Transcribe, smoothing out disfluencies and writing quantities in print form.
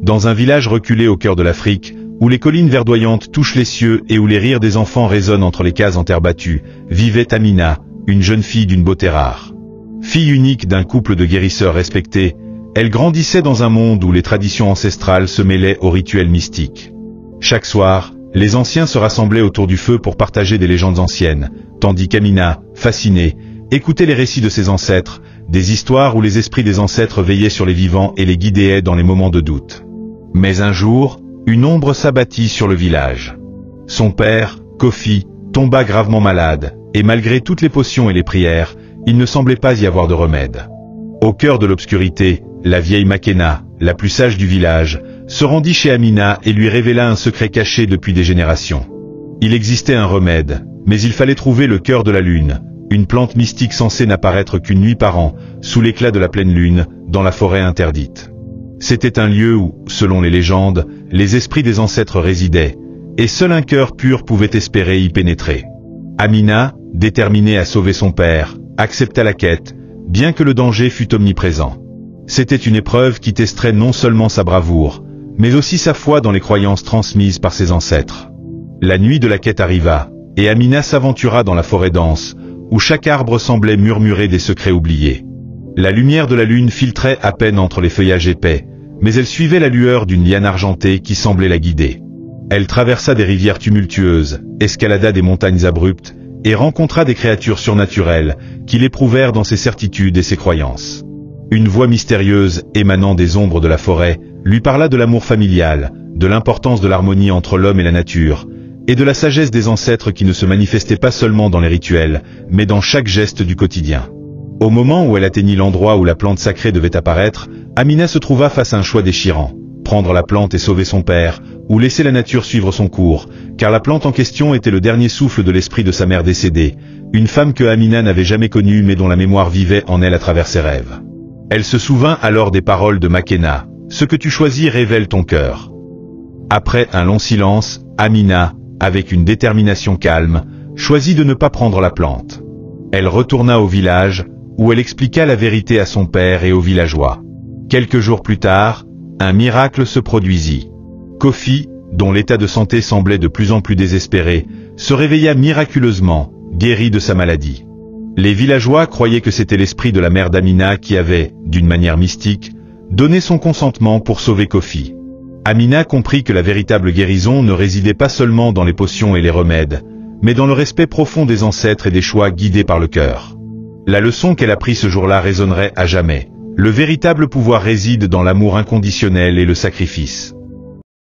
Dans un village reculé au cœur de l'Afrique, où les collines verdoyantes touchent les cieux et où les rires des enfants résonnent entre les cases en terre battue, vivait Amina, une jeune fille d'une beauté rare. Fille unique d'un couple de guérisseurs respectés, elle grandissait dans un monde où les traditions ancestrales se mêlaient aux rituels mystiques. Chaque soir, les anciens se rassemblaient autour du feu pour partager des légendes anciennes, tandis qu'Amina, fascinée, écoutait les récits de ses ancêtres, des histoires où les esprits des ancêtres veillaient sur les vivants et les guidaient dans les moments de doute. Mais un jour, une ombre s'abattit sur le village. Son père, Kofi, tomba gravement malade, et malgré toutes les potions et les prières, il ne semblait pas y avoir de remède. Au cœur de l'obscurité, la vieille Makena, la plus sage du village, se rendit chez Amina et lui révéla un secret caché depuis des générations. Il existait un remède, mais il fallait trouver le cœur de la lune, une plante mystique censée n'apparaître qu'une nuit par an, sous l'éclat de la pleine lune, dans la forêt interdite. C'était un lieu où, selon les légendes, les esprits des ancêtres résidaient, et seul un cœur pur pouvait espérer y pénétrer. Amina, déterminée à sauver son père, accepta la quête, bien que le danger fût omniprésent. C'était une épreuve qui testerait non seulement sa bravoure, mais aussi sa foi dans les croyances transmises par ses ancêtres. La nuit de la quête arriva, et Amina s'aventura dans la forêt dense, où chaque arbre semblait murmurer des secrets oubliés. La lumière de la lune filtrait à peine entre les feuillages épais, mais elle suivait la lueur d'une liane argentée qui semblait la guider. Elle traversa des rivières tumultueuses, escalada des montagnes abruptes, et rencontra des créatures surnaturelles, qui l'éprouvèrent dans ses certitudes et ses croyances. Une voix mystérieuse, émanant des ombres de la forêt, lui parla de l'amour familial, de l'importance de l'harmonie entre l'homme et la nature, et de la sagesse des ancêtres qui ne se manifestait pas seulement dans les rituels, mais dans chaque geste du quotidien. Au moment où elle atteignit l'endroit où la plante sacrée devait apparaître, Amina se trouva face à un choix déchirant. Prendre la plante et sauver son père, ou laisser la nature suivre son cours, car la plante en question était le dernier souffle de l'esprit de sa mère décédée, une femme que Amina n'avait jamais connue mais dont la mémoire vivait en elle à travers ses rêves. Elle se souvint alors des paroles de Makena, « Ce que tu choisis révèle ton cœur ». Après un long silence, Amina, avec une détermination calme, choisit de ne pas prendre la plante. Elle retourna au village, où elle expliqua la vérité à son père et aux villageois. Quelques jours plus tard, un miracle se produisit. Kofi, dont l'état de santé semblait de plus en plus désespéré, se réveilla miraculeusement, guéri de sa maladie. Les villageois croyaient que c'était l'esprit de la mère d'Amina qui avait, d'une manière mystique, donné son consentement pour sauver Kofi. Amina comprit que la véritable guérison ne résidait pas seulement dans les potions et les remèdes, mais dans le respect profond des ancêtres et des choix guidés par le cœur. La leçon qu'elle apprit ce jour-là résonnerait à jamais. Le véritable pouvoir réside dans l'amour inconditionnel et le sacrifice.